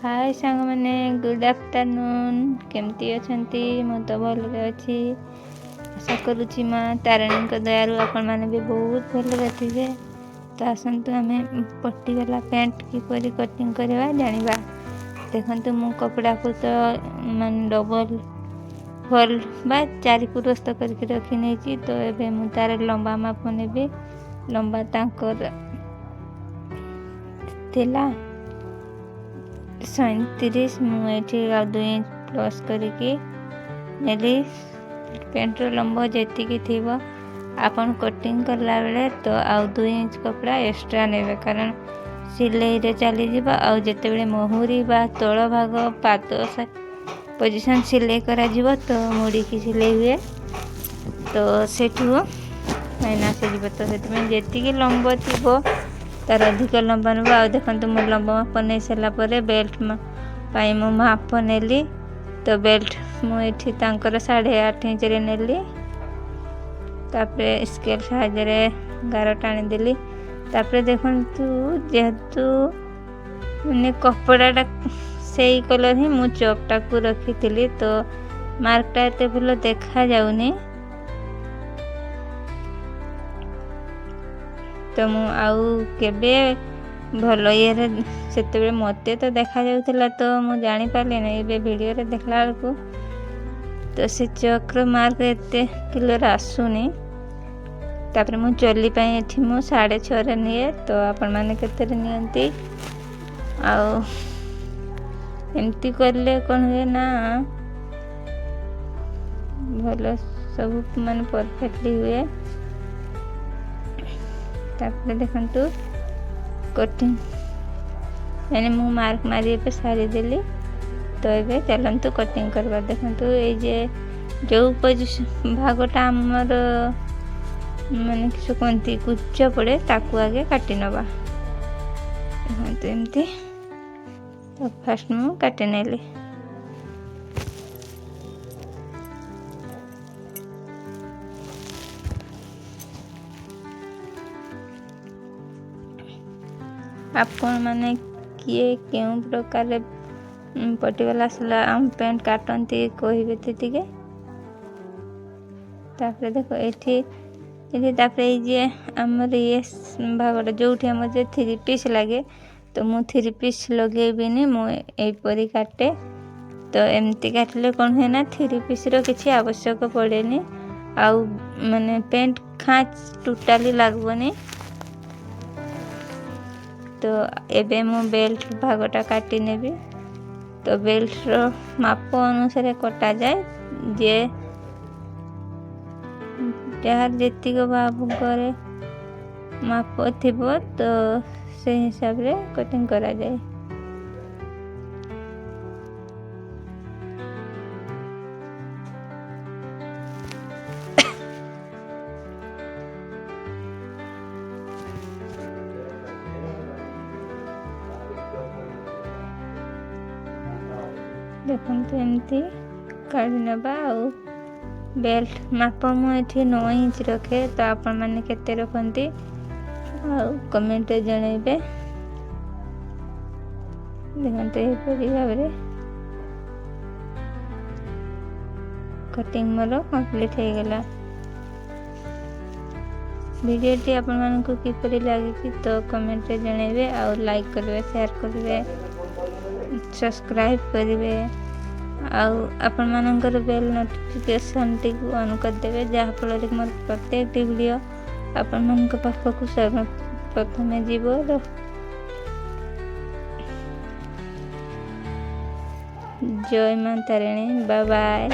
हाय सांग मैंने good afternoon केमती अछंती मु तो भलरे अच्छी आशा करुँची माँ तारिणी दयारू आपण मैंने भी बहुत भलरे थे। तो आसतु आम पट्टीवाला पैंट किपरि कटिंग करवा जानिबा। देखंतु मु कपड़ा को तो मान डबल फल बा चारि पुरस्त करके रखी नहीं। तो एबे मु तार लंबा माप नेबी। लंबा तांकर थिला 37 मुझे 2 इंच प्लस करके नेली। पेंटर लंबा जेतिकी थी आपन कटिंग करला बेले तो आउ 2 इंच कपड़ा एक्स्ट्रा नेबे कारण सिलाई रे चली जिबा। आउ जेते बेले मोहुरी बा तळ भाग पाद पोजीशन सिलाई करा जिवो तो मुड़ी की सिलाई हुए तो सेठू माइनस हो जिवो। तो सेति में जेतिकी लंबा थिबो तार अधिक लंबा नेबो। आ देखंतु मो लंबा माप नै सला परे बेल्ट पाई मो माप नेली। तो बेल्ट मु एठी तांकर 8.5 इंच रे नेली। तापरे स्केल साहाय्य रे गार टाणी देली। तापरे देखंतु जेहेतु माने कपड़ाटा सेई कलर ही मु चौकटा को रखी तो मार्कटा एते भलो देखा जाउनी। तो मु आउ केबे भल ये से मते तो देखा जाउथला तो मु जानी पारली ना। ये वीडियो रे देखला बेलकू तो से चक्र मार्क एते क्लियर आसुनी। तापरे मु चोली पाई एठी मु 6.5 रे निए। तो आपण माने केते रे नियंती आउ एमती करले कोन हुए ना भलो सब माने परफेक्टली हुए। तापरे देखंतु कटिंग मैंने मु मार्क मारी पे सारी देली। तो ये चलतु कटिंग करवा। देखंतु ये जे जो पोजीशन भागटा आमर माने किस कहती कुच पड़े ताकू आगे काटी नवा। देखंतु एमती तो फास्ट मु काटी नेली। आपण माने किए केउं प्रकार पट्टीवाला स्लाम पैंट काटती कहबे टिके। तापरे देखो एठी तापरे जे हमर ये भागटा जोठी हमर जे 3 पीस लागे तो मु 3 पीस लगेबिनी मु एपरी काटे। तो एमती काटले कोन है ना 3 पीस रो किछि आवश्यक पड़ेनी। आउ माने पैंट खाच टोटली लागबनी। तो एबे मु बेल्ट भागटा काटी नेबी। तो बेल्ट रो माप अनुसार कटा जाए जे जहाँ जेतिक भाग करे माप थिबो तो से हिसाब रे कटिंग करा जाए। देखते एमती काढ़ी नबा। आउ बेल्ट माप मुझे 9 इंच रखे। तो आपण मैंने केते रखती आउ कमेंट जनइबे। देखते यहपरी भाव कटिंग मोर कंप्लीट हो गला। वीडियोटी आपण मानकु किपरि लागिछि तो कमेंट जनइबे। आउ लाइक करिवे शेयर करिवे सब्सक्राइब करिवे। आउ आपण मानकर बेल नोटिफिकेशन टी ऑन कर देबे जहाँ फल रे मोर प्रत्येक वीडियो आपण मानक पाखकु सर्वप्रथमे जीवो। जय मां तारिणी बाय बाय।